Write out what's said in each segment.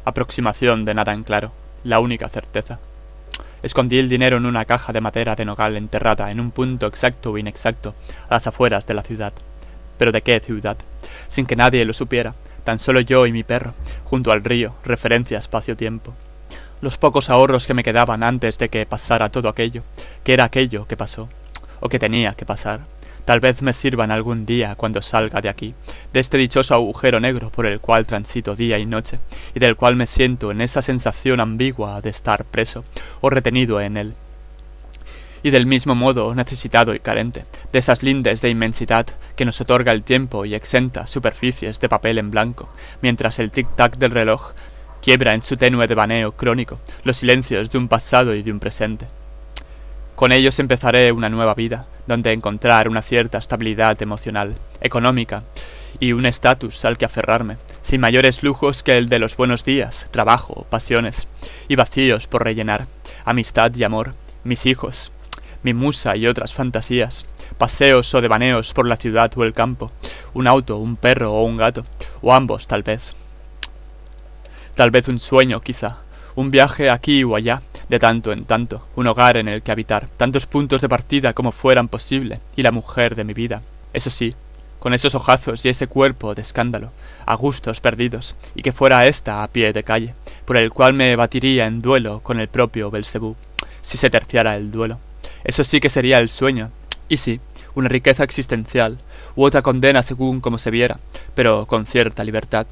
Aproximación de nada en claro, la única certeza. Escondí el dinero en una caja de madera de nogal enterrada en un punto exacto o inexacto, a las afueras de la ciudad. ¿Pero de qué ciudad? Sin que nadie lo supiera, tan solo yo y mi perro, junto al río, referencia espacio-tiempo. Los pocos ahorros que me quedaban antes de que pasara todo aquello, que era aquello que pasó, o que tenía que pasar, tal vez me sirvan algún día cuando salga de aquí, de este dichoso agujero negro por el cual transito día y noche, y del cual me siento en esa sensación ambigua de estar preso o retenido en él. Y del mismo modo necesitado y carente, de esas lindes de inmensidad que nos otorga el tiempo y exenta superficies de papel en blanco, mientras el tic-tac del reloj quiebra en su tenue devaneo crónico los silencios de un pasado y de un presente. Con ellos empezaré una nueva vida, donde encontrar una cierta estabilidad emocional, económica, y un estatus al que aferrarme, sin mayores lujos que el de los buenos días, trabajo, pasiones, y vacíos por rellenar, amistad y amor, mis hijos, mi musa y otras fantasías, paseos o devaneos por la ciudad o el campo, un auto, un perro o un gato, o ambos tal vez. Tal vez un sueño, quizá, un viaje aquí o allá, de tanto en tanto, un hogar en el que habitar, tantos puntos de partida como fueran posible, y la mujer de mi vida, eso sí, con esos ojazos y ese cuerpo de escándalo, a gustos perdidos, y que fuera ésta a pie de calle, por el cual me batiría en duelo con el propio Belcebú, si se terciara el duelo. Eso sí que sería el sueño, y sí, una riqueza existencial, u otra condena según como se viera, pero con cierta libertad.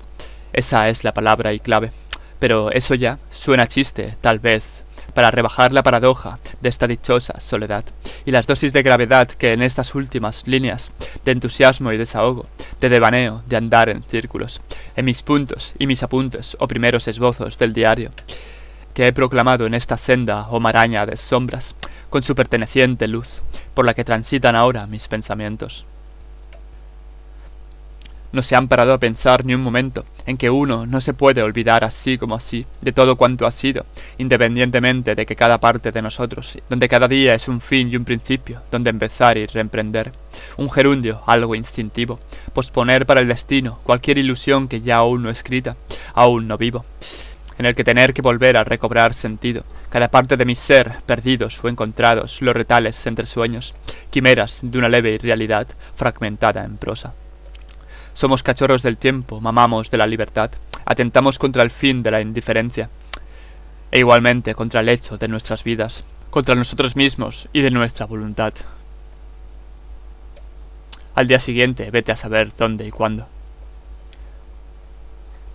Esa es la palabra y clave, pero eso ya suena chiste, tal vez, para rebajar la paradoja de esta dichosa soledad, y las dosis de gravedad que en estas últimas líneas, de entusiasmo y desahogo, de devaneo, de andar en círculos, en mis puntos y mis apuntes o primeros esbozos del diario, que he proclamado en esta senda o maraña de sombras, con su perteneciente luz, por la que transitan ahora mis pensamientos. No se han parado a pensar ni un momento en que uno no se puede olvidar así como así de todo cuanto ha sido, independientemente de que cada parte de nosotros, donde cada día es un fin y un principio, donde empezar y reemprender, un gerundio, algo instintivo, posponer para el destino cualquier ilusión que ya aún no escrita, aún no vivo, en el que tener que volver a recobrar sentido, cada parte de mi ser, perdidos o encontrados, los retales entre sueños, quimeras de una leve irrealidad fragmentada en prosa. Somos cachorros del tiempo, mamamos de la libertad, atentamos contra el fin de la indiferencia, e igualmente contra el hecho de nuestras vidas, contra nosotros mismos y de nuestra voluntad. Al día siguiente, vete a saber dónde y cuándo.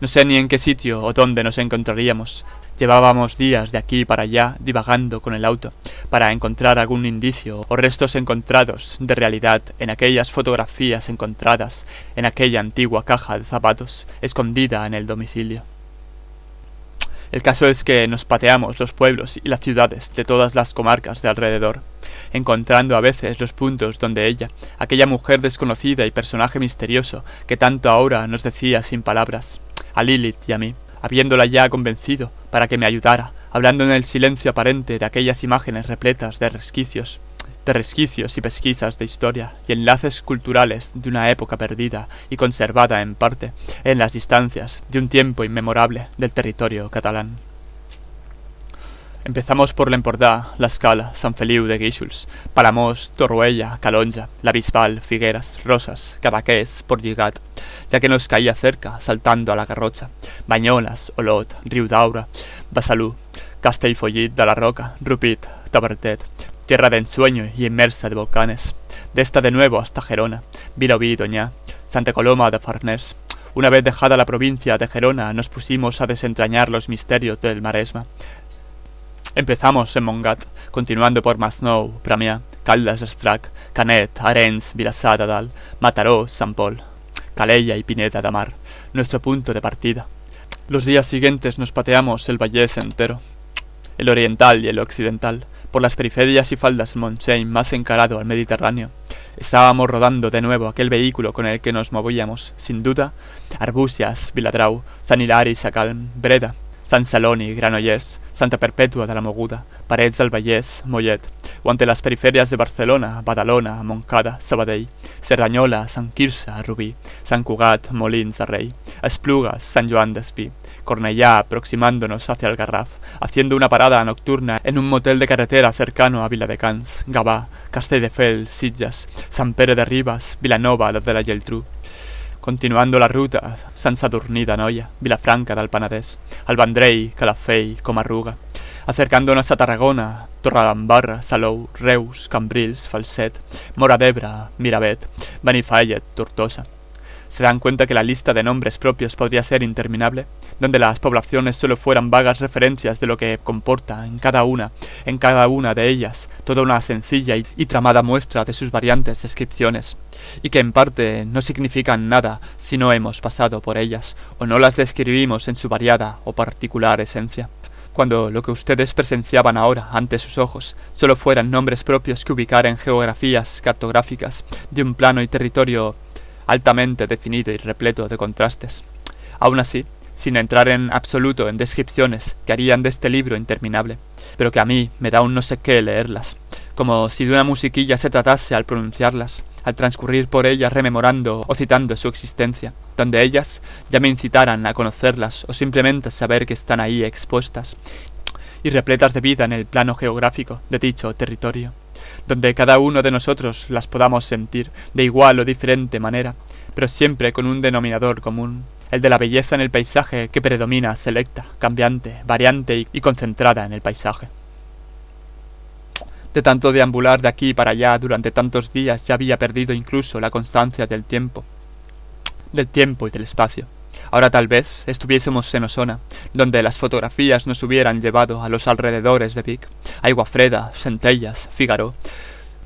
No sé ni en qué sitio o dónde nos encontraríamos. Llevábamos días de aquí para allá divagando con el auto para encontrar algún indicio o restos encontrados de realidad en aquellas fotografías encontradas en aquella antigua caja de zapatos escondida en el domicilio. El caso es que nos pateamos los pueblos y las ciudades de todas las comarcas de alrededor, encontrando a veces los puntos donde ella, aquella mujer desconocida y personaje misterioso que tanto ahora nos decía sin palabras, a Lilith y a mí, habiéndola ya convencido para que me ayudara, hablando en el silencio aparente de aquellas imágenes repletas de resquicios y pesquisas de historia y enlaces culturales de una época perdida y conservada en parte en las distancias de un tiempo inmemorable del territorio catalán. Empezamos por l'Empordà, l'Escala, Sant Feliu de Guíxols, Palamós, Torroella, Calonja, La Bisbal, Figueras, Rosas, Cadaqués, Portlligat, ya que nos caía cerca, saltando a la Garrotxa, Banyoles, Olot, Riudaura, Besalú, Castellfollit de la Roca, Rupit, Tavertet, tierra de ensueño y inmersa de volcanes, de esta de nuevo hasta Gerona, Vilobí, Doñá, Santa Coloma de Farners. Una vez dejada la provincia de Gerona, nos pusimos a desentrañar los misterios del Maresma. Empezamos en Montgat, continuando por Masnou, Premià, Caldes d'Estrac, Canet, Arenys, Vilassar de Dalt, Mataró, Sant Pol, Calella y Pineda de Mar, nuestro punto de partida. Los días siguientes nos pateamos el Vallès entero, el oriental y el occidental, por las periferias y faldas del Montseny más encarado al Mediterráneo. Estábamos rodando de nuevo aquel vehículo con el que nos movíamos, sin duda, Arbúcies, Viladrau, Sant Hilari, Sacalm, Breda, Sant Celoni, Granollers, Santa Perpètua de la Moguda, Parets del Vallès, Mollet, o ante las periferias de Barcelona, Badalona, Montcada, Sabadell, Cerdanyola, Sant Quirze, Rubí, Sant Cugat, Molins de Rei, Esplugas, Sant Joan d'Espí, Cornellá, aproximándonos hacia el Garraf, haciendo una parada nocturna en un motel de carretera cercano a Viladecans, Gavà, Castelldefels, Sitges, Sant Pere de Ribes, Vilanova de la Geltrú. Continuando la ruta, Sant Sadurní d'Anoia, Vilafranca del Penedès, el Vendrell, Calafell, Comarruga, acercándonos a Tarragona, Torredembarra, Salou, Reus, Cambrils, Falset, Móra d'Ebre, Miravet, Benifallet, Tortosa. ¿Se dan cuenta que la lista de nombres propios podría ser interminable? Donde las poblaciones solo fueran vagas referencias de lo que comporta en cada una de ellas, toda una sencilla y tramada muestra de sus variantes descripciones, y que en parte no significan nada si no hemos pasado por ellas, o no las describimos en su variada o particular esencia. Cuando lo que ustedes presenciaban ahora ante sus ojos solo fueran nombres propios que ubicar en geografías cartográficas de un plano y territorio altamente definido y repleto de contrastes. Aún así, sin entrar en absoluto en descripciones que harían de este libro interminable, pero que a mí me da un no sé qué leerlas, como si de una musiquilla se tratase al pronunciarlas, al transcurrir por ellas rememorando o citando su existencia, donde ellas ya me incitaran a conocerlas o simplemente a saber que están ahí expuestas y repletas de vida en el plano geográfico de dicho territorio, donde cada uno de nosotros las podamos sentir de igual o diferente manera, pero siempre con un denominador común, el de la belleza en el paisaje que predomina, selecta, cambiante, variante y concentrada en el paisaje. De tanto deambular de aquí para allá durante tantos días ya había perdido incluso la constancia del tiempo y del espacio. Ahora tal vez estuviésemos en Osona, donde las fotografías nos hubieran llevado a los alrededores de Vic, Aiguafreda, Centelles, Fígaro,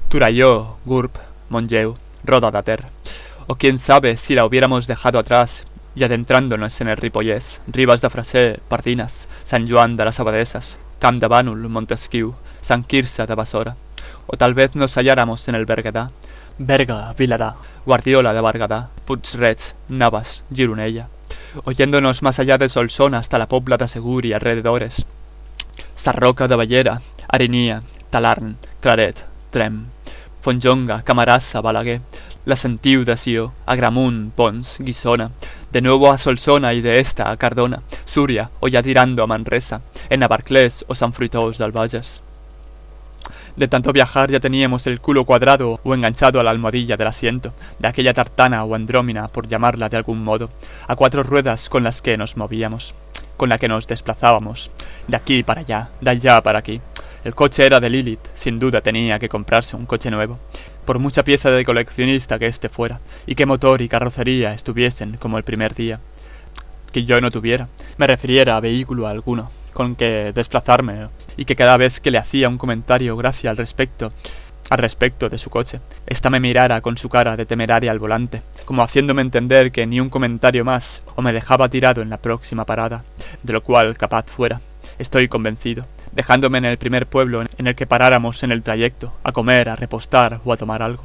Torelló, Gurb, Montlleu, Roda de Ter, o quién sabe si la hubiéramos dejado atrás y adentrándonos en el Ripollès, Ribes de Freser, Pardines, Sant Joan de las Abadesas, Camp de Bànol, Montesquiu, Sant Quirze de Besora, o tal vez nos halláramos en el Berguedà, Berga, Viladà, Guardiola de Berguedà, Puig-reig, Navas, Gironella, oyéndonos más allá de Solsona hasta la Pobla de Segur y alrededores, Sarroca de Bellera, Arinyà, Talarn, Claret, Tremp, Fontjonga, Camarasa, Balaguer, la Sentiu de Sió, Agramunt, Pons, Guissona, de nuevo a Solsona y de esta a Cardona, Súria o ya tirando a Manresa, en Navarcles o Sant Fruitós del Bages. De tanto viajar ya teníamos el culo cuadrado o enganchado a la almohadilla del asiento, de aquella tartana o andrómina, por llamarla de algún modo, a 4 ruedas con las que nos movíamos, con la que nos desplazábamos, de aquí para allá, de allá para aquí. El coche era de Lilith, sin duda tenía que comprarse un coche nuevo, por mucha pieza de coleccionista que éste fuera, y que motor y carrocería estuviesen como el primer día. Que yo no tuviera, me refiriera a vehículo alguno, con que desplazarme, y que cada vez que le hacía un comentario gracia al respecto de su coche, ésta me mirara con su cara de temeraria al volante, como haciéndome entender que ni un comentario más, o me dejaba tirado en la próxima parada, de lo cual capaz fuera, estoy convencido, dejándome en el primer pueblo en el que paráramos en el trayecto, a comer, a repostar o a tomar algo.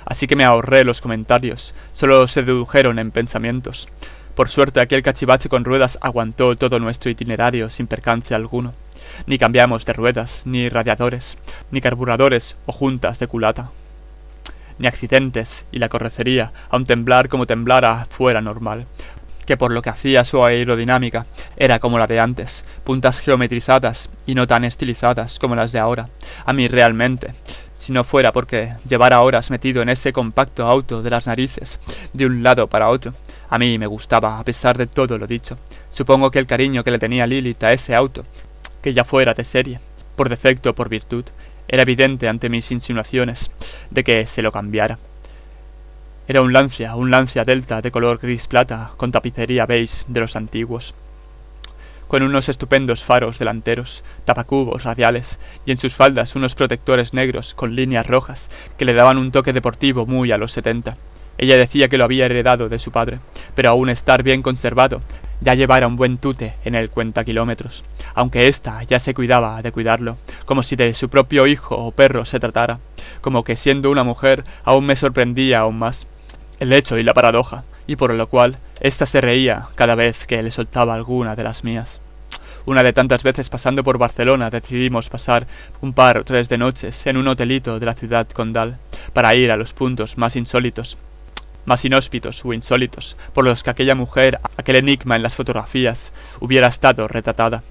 Así que me ahorré los comentarios, solo se dedujeron en pensamientos. Por suerte aquel cachivache con ruedas aguantó todo nuestro itinerario sin percance alguno. Ni cambiamos de ruedas, ni radiadores, ni carburadores o juntas de culata. Ni accidentes, y la carrocería, aun temblar como temblara, fuera normal, que por lo que hacía su aerodinámica era como la de antes, puntas geometrizadas y no tan estilizadas como las de ahora. A mí realmente, si no fuera porque llevara horas metido en ese compacto auto de las narices, de un lado para otro, a mí me gustaba a pesar de todo lo dicho. Supongo que el cariño que le tenía Lilith a ese auto, que ya fuera de serie, por defecto o por virtud, era evidente ante mis insinuaciones de que se lo cambiara. Era un Lancia Delta de color gris plata con tapicería beige de los antiguos, con unos estupendos faros delanteros, tapacubos radiales y en sus faldas unos protectores negros con líneas rojas que le daban un toque deportivo muy a los 70. Ella decía que lo había heredado de su padre, pero aún estar bien conservado, ya llevara un buen tute en el cuentakilómetros, aunque ésta ya se cuidaba de cuidarlo, como si de su propio hijo o perro se tratara, como que siendo una mujer aún me sorprendía aún más el hecho y la paradoja, y por lo cual ésta se reía cada vez que le soltaba alguna de las mías. Una de tantas veces pasando por Barcelona decidimos pasar un par o tres de noches en un hotelito de la ciudad condal para ir a los puntos más insólitos, más inhóspitos o insólitos, por los que aquella mujer, aquel enigma en las fotografías, hubiera estado retratada,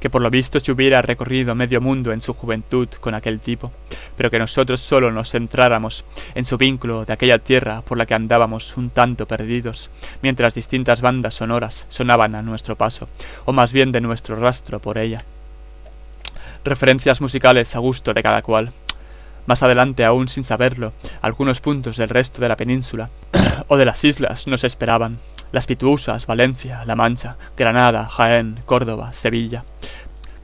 que por lo visto se hubiera recorrido medio mundo en su juventud con aquel tipo, pero que nosotros solo nos centráramos en su vínculo de aquella tierra por la que andábamos un tanto perdidos, mientras distintas bandas sonoras sonaban a nuestro paso, o más bien de nuestro rastro por ella. Referencias musicales a gusto de cada cual. Más adelante, aún sin saberlo, algunos puntos del resto de la península o de las islas nos esperaban. Las Pituusas, Valencia, La Mancha, Granada, Jaén, Córdoba, Sevilla,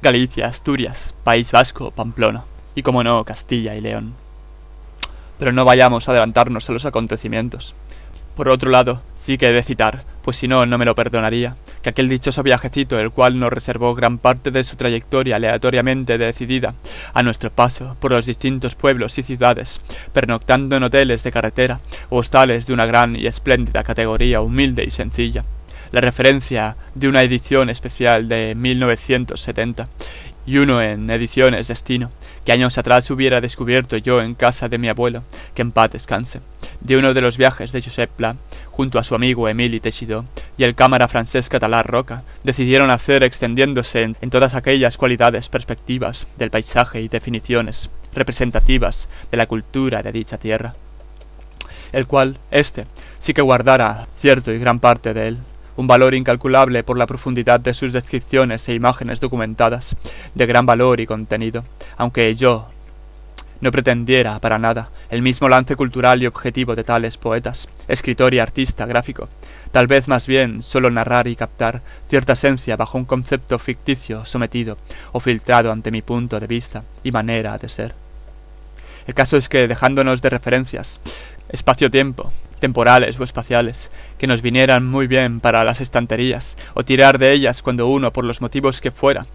Galicia, Asturias, País Vasco, Pamplona y, como no, Castilla y León. Pero no vayamos a adelantarnos a los acontecimientos. Por otro lado, sí que he de citar, pues si no, no me lo perdonaría, que aquel dichoso viajecito, el cual nos reservó gran parte de su trayectoria aleatoriamente decidida a nuestro paso por los distintos pueblos y ciudades, pernoctando en hoteles de carretera o hostales de una gran y espléndida categoría humilde y sencilla, la referencia de una edición especial de 1970 y uno en Ediciones Destino, que años atrás hubiera descubierto yo en casa de mi abuelo, que en paz descanse, de uno de los viajes de Josep Pla, junto a su amigo Emili Teixidó y el cámara francés Català Roca, decidieron hacer extendiéndose en todas aquellas cualidades perspectivas del paisaje y definiciones representativas de la cultura de dicha tierra, el cual, sí que guardara cierto y gran parte de él, un valor incalculable por la profundidad de sus descripciones e imágenes documentadas, de gran valor y contenido, aunque yo no pretendiera para nada el mismo lance cultural y objetivo de tales poetas, escritor y artista gráfico, tal vez más bien solo narrar y captar cierta esencia bajo un concepto ficticio sometido o filtrado ante mi punto de vista y manera de ser. El caso es que, dejándonos de referencias, espacio-tiempo, temporales o espaciales, que nos vinieran muy bien para las estanterías, o tirar de ellas cuando uno, por los motivos que fuera,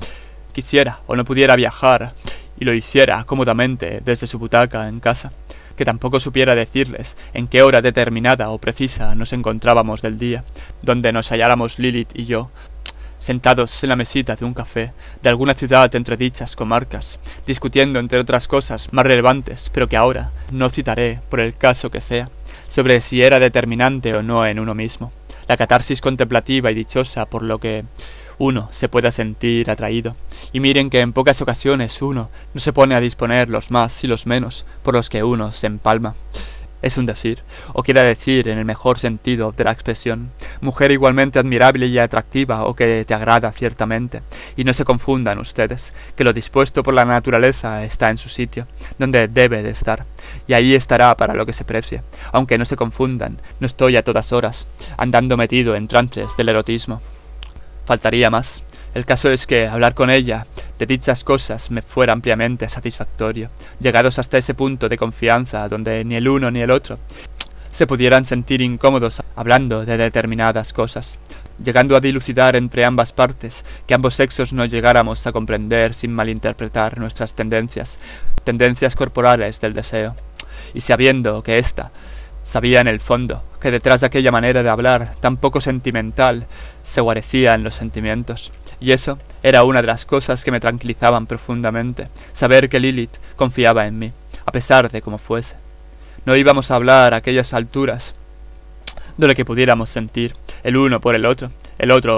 quisiera o no pudiera viajar, y lo hiciera cómodamente desde su butaca en casa, que tampoco supiera decirles en qué hora determinada o precisa nos encontrábamos del día, donde nos halláramos Lilith y yo, sentados en la mesita de un café de alguna ciudad entre dichas comarcas, discutiendo entre otras cosas más relevantes, pero que ahora no citaré por el caso que sea, sobre si era determinante o no en uno mismo, la catarsis contemplativa y dichosa por lo que uno se pueda sentir atraído. Y miren que en pocas ocasiones uno no se pone a disponer los más y los menos por los que uno se empalma. Es un decir, o quiera decir en el mejor sentido de la expresión, mujer igualmente admirable y atractiva o que te agrada ciertamente, y no se confundan ustedes, que lo dispuesto por la naturaleza está en su sitio, donde debe de estar, y ahí estará para lo que se precie, aunque no se confundan, no estoy a todas horas andando metido en trances del erotismo. Faltaría más. El caso es que hablar con ella de dichas cosas me fuera ampliamente satisfactorio, llegados hasta ese punto de confianza donde ni el uno ni el otro se pudieran sentir incómodos hablando de determinadas cosas, llegando a dilucidar entre ambas partes que ambos sexos no llegáramos a comprender sin malinterpretar nuestras tendencias corporales del deseo, y sabiendo que sabía en el fondo que detrás de aquella manera de hablar tan poco sentimental se guarecía en los sentimientos. Y eso era una de las cosas que me tranquilizaban profundamente, saber que Lilith confiaba en mí, a pesar de cómo fuese. No íbamos a hablar a aquellas alturas de lo que pudiéramos sentir, el uno por el otro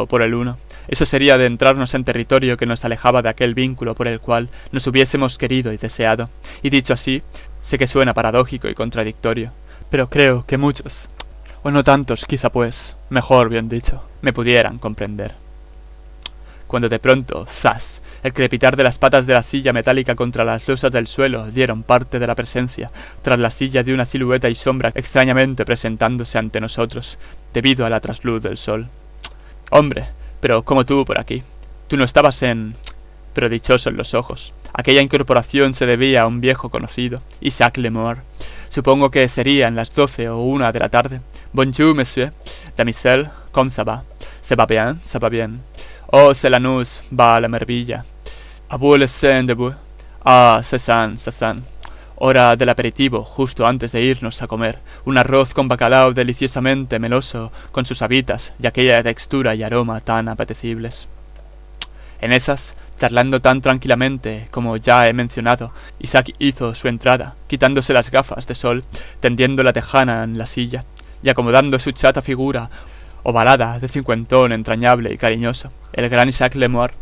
por el uno. Eso sería adentrarnos en territorio que nos alejaba de aquel vínculo por el cual nos hubiésemos querido y deseado. Y dicho así, sé que suena paradójico y contradictorio, pero creo que muchos, o no tantos quizá pues, mejor bien dicho, me pudieran comprender. Cuando de pronto, ¡zas!, el crepitar de las patas de la silla metálica contra las losas del suelo dieron parte de la presencia, tras la silla de una silueta y sombra extrañamente presentándose ante nosotros, debido a la trasluz del sol. Hombre, pero ¿cómo tú por aquí? Tú no estabas pero dichoso en los ojos. Aquella incorporación se debía a un viejo conocido, Isaac Lemore. Supongo que serían las 12 o 1 de la tarde. Bonjour, monsieur. Damiselle, comme ça va? Ça va bien, ça va bien. Oh, c'est la nuit, va la mervilla. A vous le sein debout. Ah, c'est ça. Hora del aperitivo, justo antes de irnos a comer. Un arroz con bacalao deliciosamente meloso, con sus habitas y aquella textura y aroma tan apetecibles. En esas, charlando tan tranquilamente como ya he mencionado, Isaac hizo su entrada, quitándose las gafas de sol, tendiendo la tejana en la silla, y acomodando su chata figura ovalada de cincuentón entrañable y cariñoso. El gran Isaac Lemore,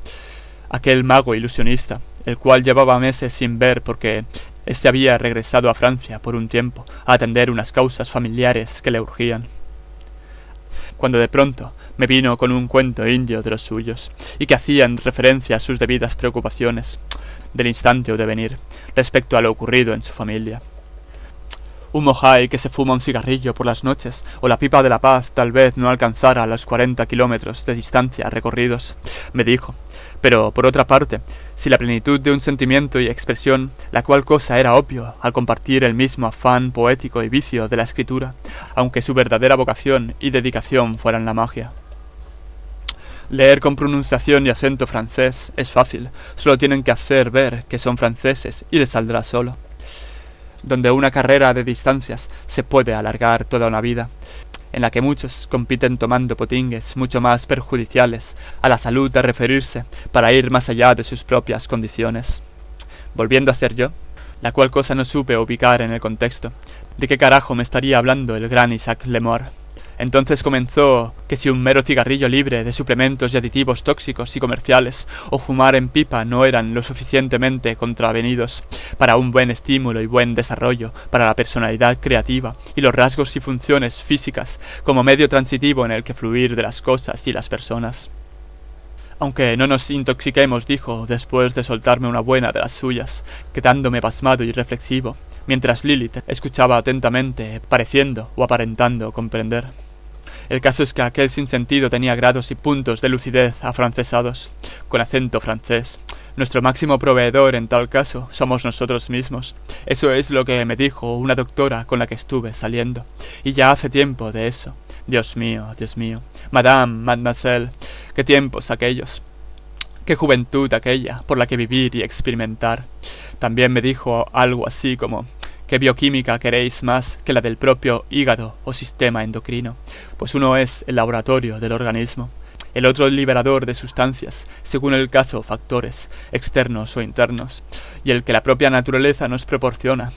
aquel mago ilusionista, el cual llevaba meses sin ver porque éste había regresado a Francia por un tiempo a atender unas causas familiares que le urgían. Cuando de pronto me vino con un cuento indio de los suyos, y que hacían referencia a sus debidas preocupaciones del instante o devenir respecto a lo ocurrido en su familia. Un mojai que se fuma un cigarrillo por las noches, o la pipa de la paz tal vez no alcanzara los 40 kilómetros de distancia recorridos, me dijo. Pero, por otra parte, si la plenitud de un sentimiento y expresión, la cual cosa era obvio al compartir el mismo afán poético y vicio de la escritura, aunque su verdadera vocación y dedicación fueran la magia. Leer con pronunciación y acento francés es fácil, solo tienen que hacer ver que son franceses y les saldrá solo. Donde una carrera de distancias se puede alargar toda una vida, en la que muchos compiten tomando potingues mucho más perjudiciales a la salud de referirse para ir más allá de sus propias condiciones. Volviendo a ser yo, la cual cosa no supe ubicar en el contexto, de qué carajo me estaría hablando el gran Isaac Lemore. Entonces comenzó que si un mero cigarrillo libre de suplementos y aditivos tóxicos y comerciales o fumar en pipa no eran lo suficientemente contravenidos para un buen estímulo y buen desarrollo para la personalidad creativa y los rasgos y funciones físicas como medio transitivo en el que fluir de las cosas y las personas. Aunque no nos intoxiquemos, dijo, después de soltarme una buena de las suyas, quedándome pasmado y reflexivo, mientras Lilith escuchaba atentamente, pareciendo o aparentando comprender. El caso es que aquel sinsentido tenía grados y puntos de lucidez afrancesados, con acento francés. Nuestro máximo proveedor en tal caso somos nosotros mismos. Eso es lo que me dijo una doctora con la que estuve saliendo. Y ya hace tiempo de eso. Dios mío, mademoiselle, qué tiempos aquellos. Qué juventud aquella por la que vivir y experimentar. También me dijo algo así como: ¿qué bioquímica queréis más que la del propio hígado o sistema endocrino? Pues uno es el laboratorio del organismo, el otro el liberador de sustancias, según el caso factores, externos o internos, y el que la propia naturaleza nos proporciona.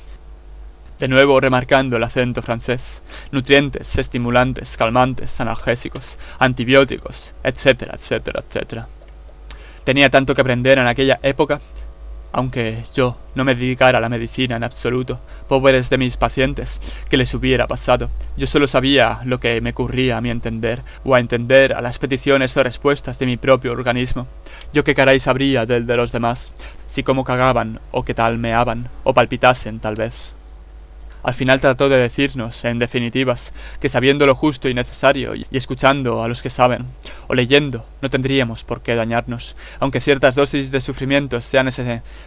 De nuevo remarcando el acento francés, nutrientes, estimulantes, calmantes, analgésicos, antibióticos, etcétera, etcétera, etcétera. Tenía tanto que aprender en aquella época. Aunque yo no me dedicara a la medicina en absoluto, pobres de mis pacientes, ¿qué les hubiera pasado? Yo solo sabía lo que me ocurría a mi entender, o a entender a las peticiones o respuestas de mi propio organismo. Yo qué caray sabría del de los demás, si cómo cagaban, o qué tal meaban, o palpitasen tal vez. Al final trató de decirnos, en definitivas, que sabiendo lo justo y necesario, y escuchando a los que saben, o leyendo, no tendríamos por qué dañarnos, aunque ciertas dosis de sufrimientos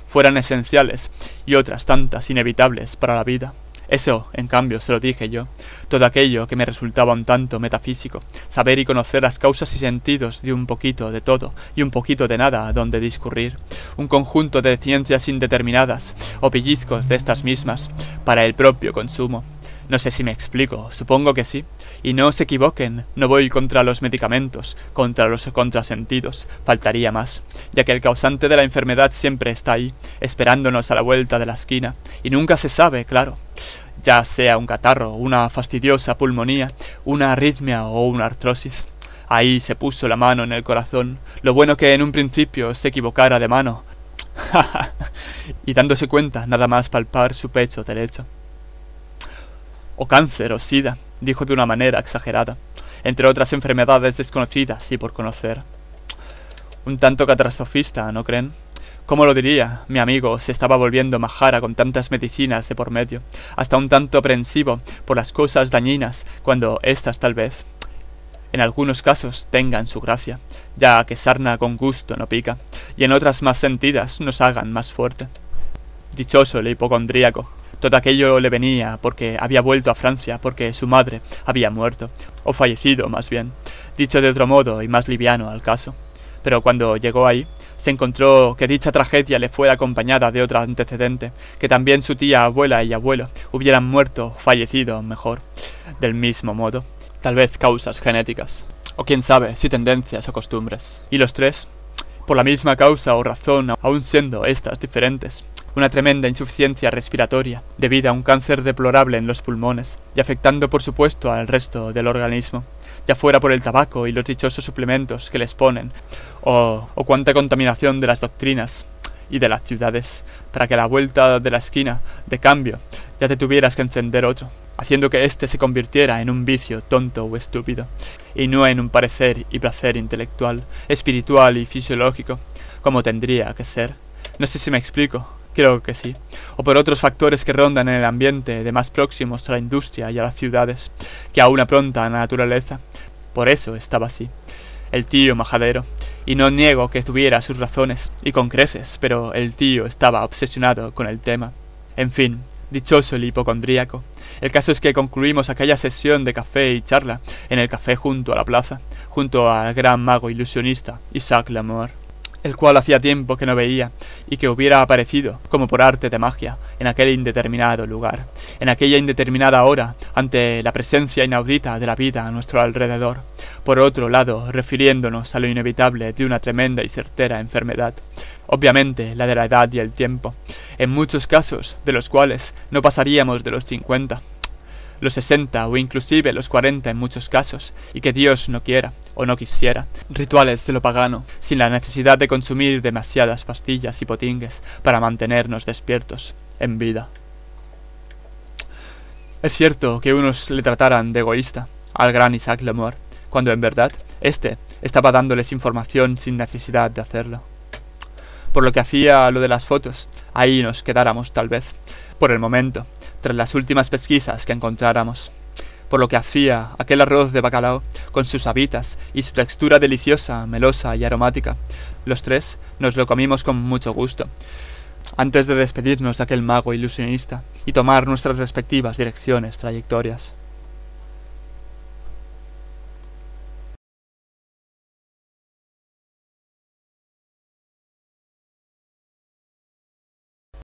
fueran esenciales, y otras tantas inevitables para la vida. Eso, en cambio, se lo dije yo, todo aquello que me resultaba un tanto metafísico, saber y conocer las causas y sentidos de un poquito de todo y un poquito de nada donde discurrir, un conjunto de ciencias indeterminadas o pellizcos de estas mismas para el propio consumo. No sé si me explico, supongo que sí. Y no se equivoquen, no voy contra los medicamentos, contra los contrasentidos, faltaría más, ya que el causante de la enfermedad siempre está ahí, esperándonos a la vuelta de la esquina, y nunca se sabe, claro, ya sea un catarro, una fastidiosa pulmonía, una arritmia o una artrosis. Ahí se puso la mano en el corazón, lo bueno que en un principio se equivocara de mano, y dándose cuenta nada más palpar su pecho derecho. O cáncer o sida, dijo de una manera exagerada, entre otras enfermedades desconocidas y por conocer. Un tanto catastrofista, ¿no creen? ¿Cómo lo diría? Mi amigo se estaba volviendo majara con tantas medicinas de por medio, hasta un tanto aprensivo por las cosas dañinas, cuando éstas tal vez, en algunos casos, tengan su gracia, ya que sarna con gusto no pica, y en otras más sentidas nos hagan más fuerte. Dichoso el hipocondríaco. Todo aquello le venía porque había vuelto a Francia, porque su madre había muerto, o fallecido más bien, dicho de otro modo y más liviano al caso. Pero cuando llegó ahí, se encontró que dicha tragedia le fuera acompañada de otro antecedente, que también su tía, abuela y abuelo hubieran muerto, fallecido mejor, del mismo modo, tal vez causas genéticas, o quién sabe si tendencias o costumbres. Y los tres, por la misma causa o razón, aun siendo estas diferentes. Una tremenda insuficiencia respiratoria, debido a un cáncer deplorable en los pulmones, y afectando por supuesto al resto del organismo, ya fuera por el tabaco y los dichosos suplementos que les ponen, o cuánta contaminación de las doctrinas y de las ciudades, para que a la vuelta de la esquina, de cambio, ya te tuvieras que encender otro, haciendo que éste se convirtiera en un vicio tonto o estúpido, y no en un parecer y placer intelectual, espiritual y fisiológico, como tendría que ser. No sé si me explico. Creo que sí, o por otros factores que rondan en el ambiente de más próximos a la industria y a las ciudades, que a una pronta naturaleza. Por eso estaba así, el tío majadero, y no niego que tuviera sus razones, y con creces, pero el tío estaba obsesionado con el tema. En fin, dichoso el hipocondríaco. El caso es que concluimos aquella sesión de café y charla en el café junto a la plaza, junto al gran mago ilusionista Isaac Lamar, el cual hacía tiempo que no veía, y que hubiera aparecido, como por arte de magia, en aquel indeterminado lugar, en aquella indeterminada hora, ante la presencia inaudita de la vida a nuestro alrededor, por otro lado, refiriéndonos a lo inevitable de una tremenda y certera enfermedad, obviamente la de la edad y el tiempo, en muchos casos, de los cuales no pasaríamos de los 50, los 60 o inclusive los 40 en muchos casos, y que Dios no quiera o no quisiera, rituales de lo pagano, sin la necesidad de consumir demasiadas pastillas y potingues para mantenernos despiertos, en vida. Es cierto que unos le trataran de egoísta al gran Isaac Lamar, cuando en verdad éste estaba dándoles información sin necesidad de hacerlo. Por lo que hacía a lo de las fotos, ahí nos quedáramos tal vez, por el momento, tras las últimas pesquisas que encontráramos. Por lo que hacía aquel arroz de bacalao, con sus habitas y su textura deliciosa, melosa y aromática, los tres nos lo comimos con mucho gusto, antes de despedirnos de aquel mago ilusionista y tomar nuestras respectivas direcciones, trayectorias.